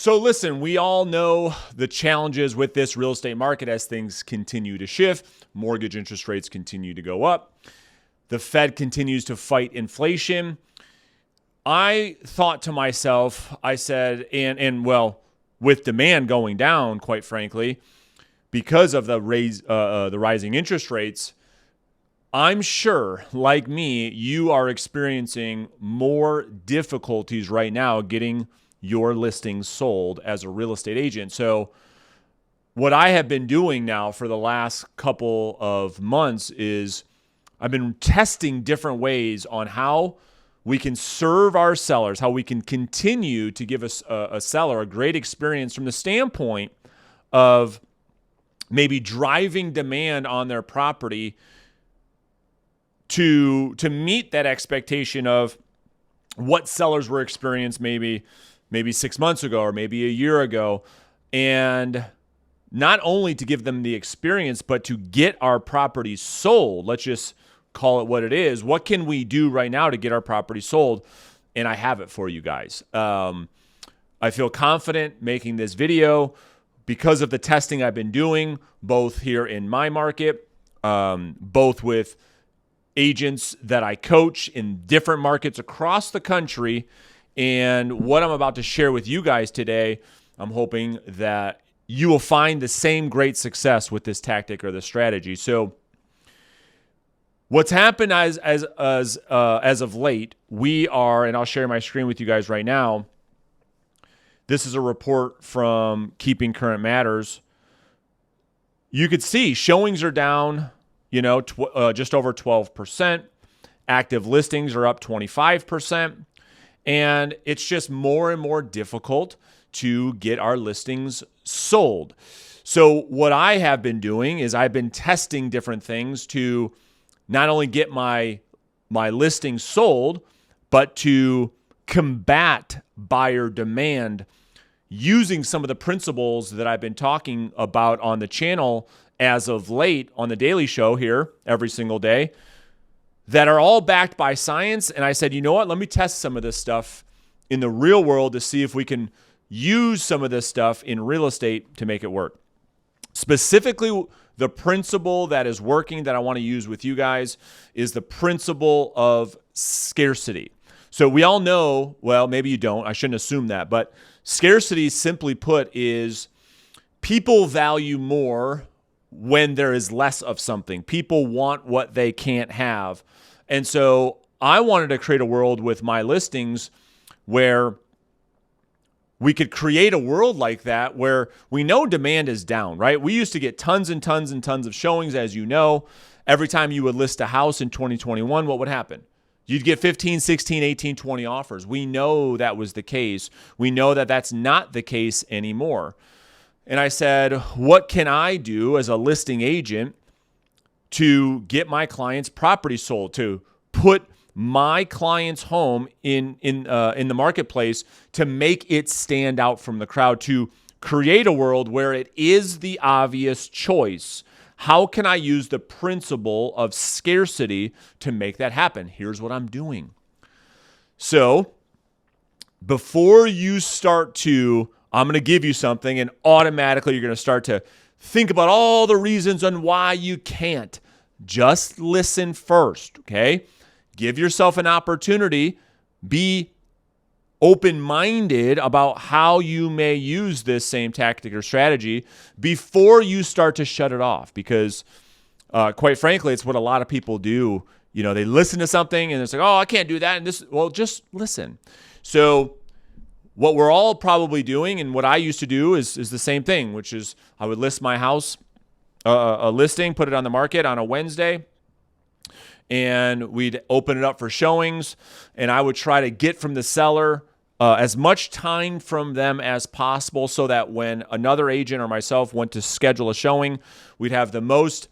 So listen, we all know the challenges with this real estate market as things continue to shift. Mortgage interest rates continue to go up. The Fed continues to fight inflation. I thought to myself, I said, and well, with demand going down, quite frankly, because of the rising interest rates, I'm sure, like me, you are experiencing more difficulties right now getting your listings sold as a real estate agent. So what I have been doing now for the last couple of months is I've been testing different ways on how we can serve our sellers, how we can continue to give us a seller a great experience from the standpoint of maybe driving demand on their property to meet that expectation of what sellers were experienced maybe 6 months ago or maybe a year ago, and not only to give them the experience, but to get our properties sold. Let's just call it what it is. What can we do right now to get our property sold? And I have it for you guys. I feel confident making this video because of the testing I've been doing, both here in my market, both with agents that I coach in different markets across the country. And what I'm about to share with you guys today, I'm hoping that you will find the same great success with this tactic or this strategy. So what's happened as of late, we are, and I'll share my screen with you guys right now. This is a report from Keeping Current Matters. You could see showings are down, just over 12%. Active listings are up 25%. And it's just more and more difficult to get our listings sold. So what I have been doing is I've been testing different things to not only get my listings sold, but to combat buyer demand using some of the principles that I've been talking about on the channel as of late on the Daily Show here every single day that are all backed by science. And I said, you know what? Let me test some of this stuff in the real world to see if we can use some of this stuff in real estate to make it work. Specifically, the principle that is working that I want to use with you guys is the principle of scarcity. So we all know, well, maybe you don't, I shouldn't assume that, but scarcity, simply put, is people value more when there is less of something. People want what they can't have. And so I wanted to create a world with my listings where we could create a world like that where we know demand is down, right? We used to get tons and tons and tons of showings, as you know. Every time you would list a house in 2021, what would happen? You'd get 15, 16, 18, 20 offers. We know that was the case. We know that that's not the case anymore. And I said, what can I do as a listing agent to get my client's property sold, to put my client's home in the marketplace, to make it stand out from the crowd, to create a world where it is the obvious choice? How can I use the principle of scarcity to make that happen? Here's what I'm doing. So before you start to, I'm going to give you something and automatically you're going to start to think about all the reasons on why you can't. Just listen first, okay? Give yourself an opportunity. Be open-minded about how you may use this same tactic or strategy before you start to shut it off. Because quite frankly, it's what a lot of people do. They listen to something and it's like, oh, I can't do that. And this, well, just listen. So what we're all probably doing, and what I used to do is the same thing, which is I would list my house, a listing, put it on the market on a Wednesday, and we'd open it up for showings, and I would try to get from the seller as much time from them as possible so that when another agent or myself went to schedule a showing, we'd have the most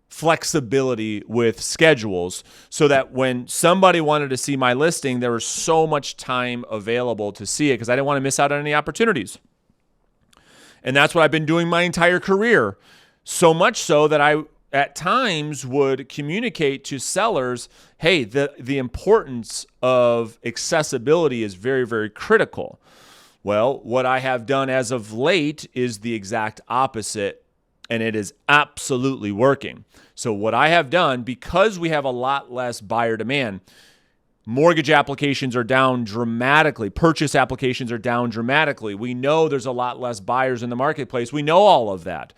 flexibility with schedules so that when somebody wanted to see my listing, there was so much time available to see it because I didn't want to miss out on any opportunities. And that's what I've been doing my entire career. So much so that I, at times, would communicate to sellers, hey, the importance of accessibility is very, very critical. Well, what I have done as of late is the exact opposite, and it is absolutely working. So what I have done, because we have a lot less buyer demand, mortgage applications are down dramatically. Purchase applications are down dramatically. We know there's a lot less buyers in the marketplace. We know all of that.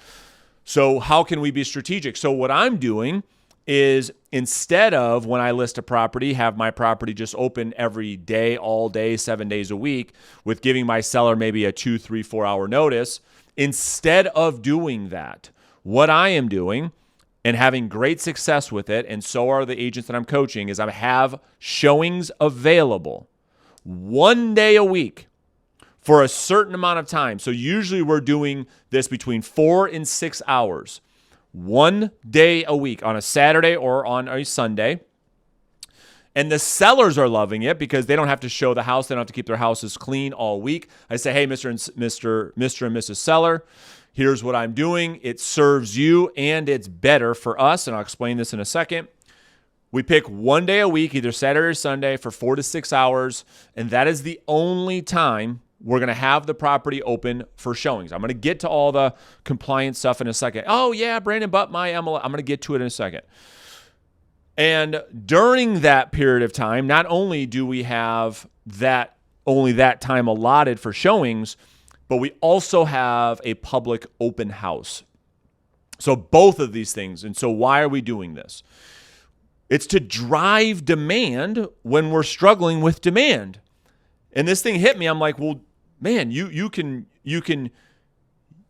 So how can we be strategic? So what I'm doing is, instead of, when I list a property, have my property just open every day, all day, 7 days a week, with giving my seller maybe a 2, 3, 4 hour notice. Instead of doing that, what I am doing, and having great success with it, and so are the agents that I'm coaching, is I have showings available 1 day a week for a certain amount of time. So usually we're doing this between 4 and 6 hours, 1 day a week, on a Saturday or on a Sunday. And the sellers are loving it because they don't have to show the house. They don't have to keep their houses clean all week. I say, hey, Mr. and Mrs. Seller, here's what I'm doing. It serves you and it's better for us. And I'll explain this in a second. We pick 1 day a week, either Saturday or Sunday, for 4 to 6 hours. And that is the only time we're going to have the property open for showings. I'm going to get to all the compliance stuff in a second. Oh, yeah, Brandon, but my MLS. I'm going to get to it in a second. And during that period of time, not only do we have only that time allotted for showings, but we also have a public open house. So both of these things. And so why are we doing this? It's to drive demand when we're struggling with demand. And this thing hit me. I'm like, well, man, you can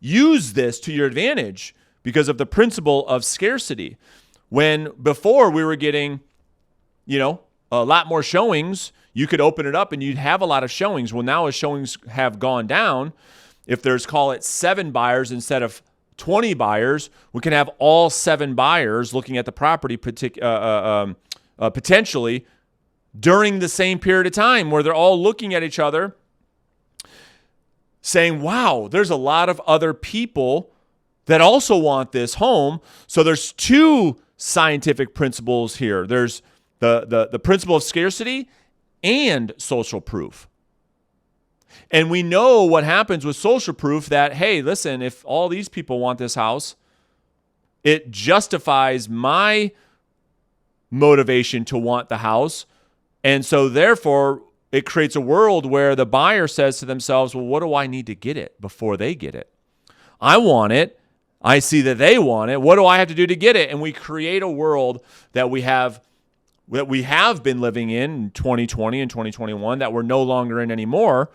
use this to your advantage because of the principle of scarcity. When before we were getting, a lot more showings, you could open it up and you'd have a lot of showings. Well, now as showings have gone down, if there's, call it 7 buyers instead of 20 buyers, we can have all 7 buyers looking at the property potentially during the same period of time, where they're all looking at each other saying, wow, there's a lot of other people that also want this home. So there's 2 scientific principles here. There's the principle of scarcity and social proof. And we know what happens with social proof, that, hey, listen, if all these people want this house, it justifies my motivation to want the house. And so therefore, it creates a world where the buyer says to themselves, well, what do I need to get it before they get it? I want it. I see that they want it. What do I have to do to get it? And we create a world that we have been living in 2020 and 2021 that we're no longer in anymore,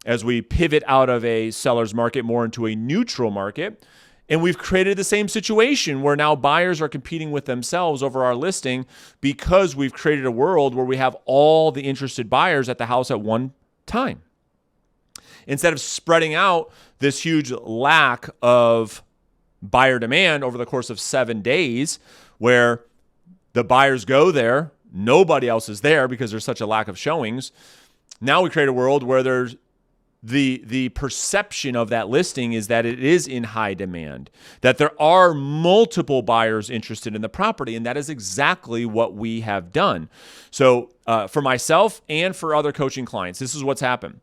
as we pivot out of a seller's market more into a neutral market. And we've created the same situation where now buyers are competing with themselves over our listing, because we've created a world where we have all the interested buyers at the house at one time. Instead of spreading out this huge lack of buyer demand over the course of 7 days, where the buyers go there, nobody else is there because there's such a lack of showings. Now we create a world where there's the perception of that listing is that it is in high demand, that there are multiple buyers interested in the property, and that is exactly what we have done. So for myself and for other coaching clients, this is what's happened.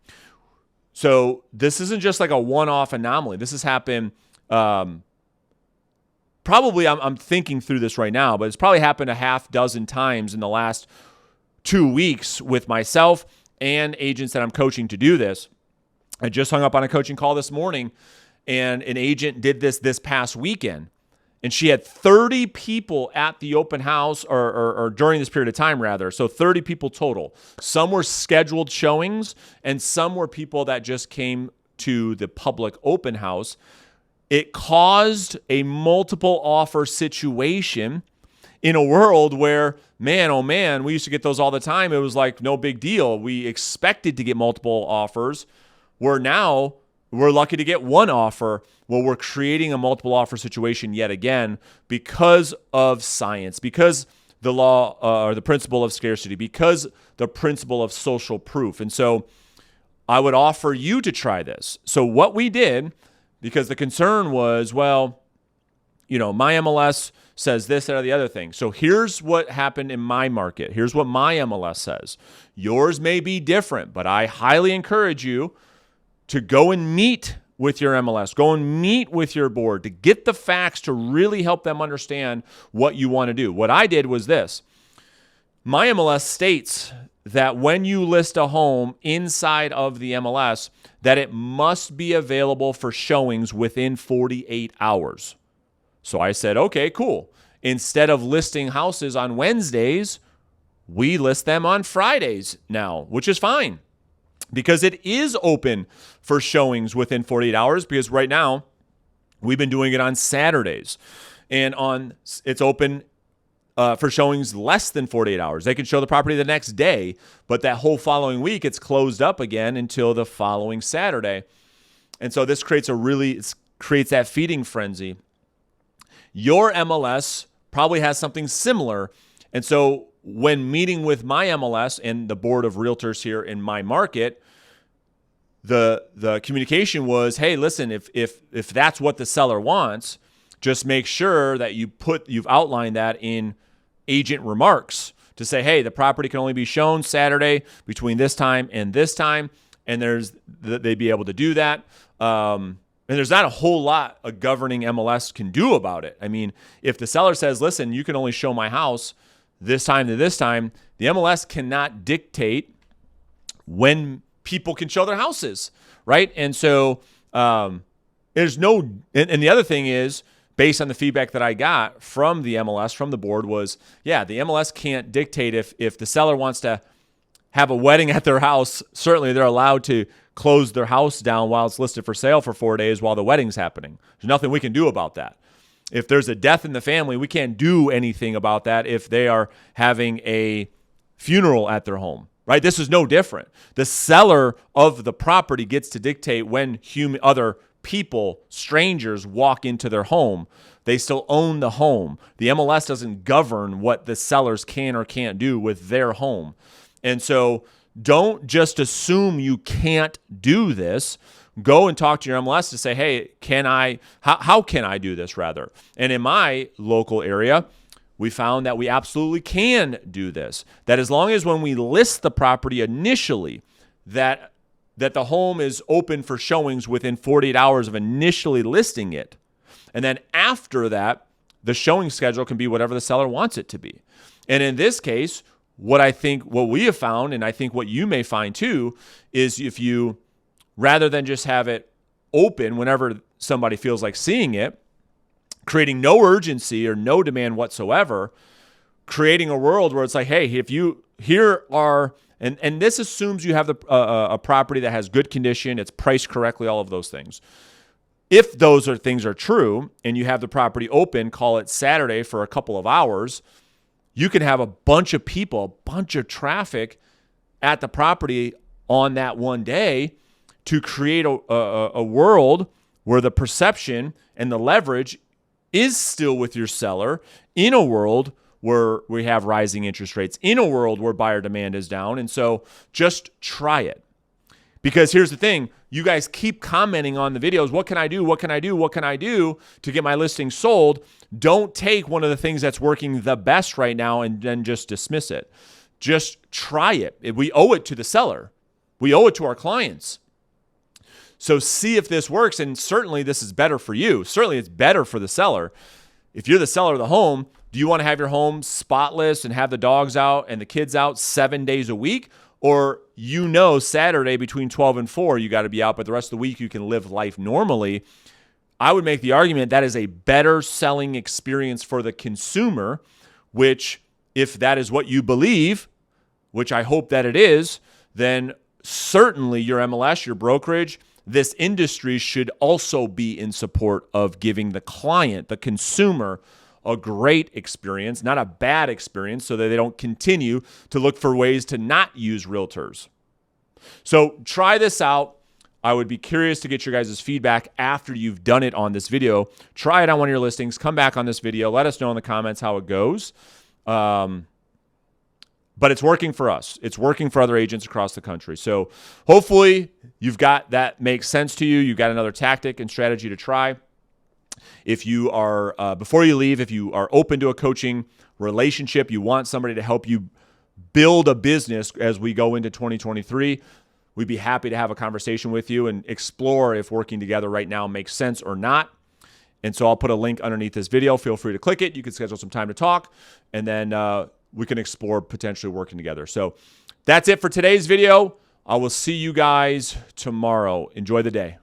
So this isn't just like a one-off anomaly. This has happened probably, I'm thinking through this right now, but it's probably happened a half dozen times in the last 2 weeks with myself and agents that I'm coaching to do this. I just hung up on a coaching call this morning, and an agent did this past weekend, and she had 30 people at the open house, or during this period of time, rather. So 30 people total. Some were scheduled showings, and some were people that just came to the public open house. It caused a multiple offer situation in a world where, man, oh man, we used to get those all the time. It was like no big deal. We expected to get multiple offers. Where now we're lucky to get one offer. Well, we're creating a multiple offer situation yet again because of science, because the law or the principle of scarcity, because the principle of social proof. And so I would offer you to try this. So what we did, because the concern was, well, my MLS says this, that, or the other thing. So here's what happened in my market. Here's what my MLS says. Yours may be different, but I highly encourage you to go and meet with your MLS, go and meet with your board, to get the facts to really help them understand what you want to do. What I did was this. My MLS states that when you list a home inside of the MLS, that it must be available for showings within 48 hours. So I said, okay, cool. Instead of listing houses on Wednesdays, we list them on Fridays now, which is fine because it is open for showings within 48 hours because right now we've been doing it on Saturdays and it's open for showings less than 48 hours. They can show the property the next day, but that whole following week, it's closed up again until the following Saturday. And so this creates creates that feeding frenzy. Your MLS probably has something similar. And so when meeting with my MLS and the board of realtors here in my market, the communication was, hey, listen, if that's what the seller wants, just make sure that you've outlined that in agent remarks to say, hey, the property can only be shown Saturday between this time, and they'd be able to do that. And there's not a whole lot a governing MLS can do about it. I mean, if the seller says, listen, you can only show my house this time to this time, the MLS cannot dictate when people can show their houses, right? And so there's no, and the other thing is, based on the feedback that I got from the MLS, from the board was, yeah, the MLS can't dictate if the seller wants to have a wedding at their house. Certainly they're allowed to close their house down while it's listed for sale for 4 days while the wedding's happening. There's nothing we can do about that. If there's a death in the family, we can't do anything about that if they are having a funeral at their home, right? This is no different. The seller of the property gets to dictate when other people, strangers, walk into their home. They still own the home. The MLS doesn't govern what the sellers can or can't do with their home. And so don't just assume you can't do this. Go and talk to your MLS to say, hey, how can I do this rather? And in my local area, we found that we absolutely can do this. That as long as when we list the property initially, that the home is open for showings within 48 hours of initially listing it. And then after that, the showing schedule can be whatever the seller wants it to be. And in this case, what we have found, and I think what you may find too, is if you, rather than just have it open whenever somebody feels like seeing it, creating no urgency or no demand whatsoever, creating a world where it's like, hey, and this assumes you have a property that has good condition, it's priced correctly, all of those things. If those things are true and you have the property open, call it Saturday for a couple of hours, you can have a bunch of people, a bunch of traffic at the property on that one day to create a world where the perception and the leverage is still with your seller in a world where we have rising interest rates, in a world where buyer demand is down. And so just try it. Because here's the thing, you guys keep commenting on the videos, what can I do? What can I do? What can I do to get my listing sold? Don't take one of the things that's working the best right now and then just dismiss it. Just try it. We owe it to the seller. We owe it to our clients. So see if this works, and certainly this is better for you. Certainly it's better for the seller. If you're the seller of the home, do you want to have your home spotless and have the dogs out and the kids out 7 days a week? Or Saturday between 12 and 4, you got to be out, but the rest of the week you can live life normally. I would make the argument that is a better selling experience for the consumer, which if that is what you believe, which I hope that it is, then certainly your MLS, your brokerage, this industry should also be in support of giving the client, the consumer, a great experience, not a bad experience, so that they don't continue to look for ways to not use realtors. So try this out. I would be curious to get your guys' feedback after you've done it on this video. Try it on one of your listings. Come back on this video. Let us know in the comments how it goes. But it's working for us. It's working for other agents across the country. So hopefully you've got that makes sense to you. You've got another tactic and strategy to try. If you are, before you leave, if you are open to a coaching relationship, you want somebody to help you build a business as we go into 2023, we'd be happy to have a conversation with you and explore if working together right now makes sense or not. And so I'll put a link underneath this video. Feel free to click it. You can schedule some time to talk, and then we can explore potentially working together. So that's it for today's video. I will see you guys tomorrow. Enjoy the day.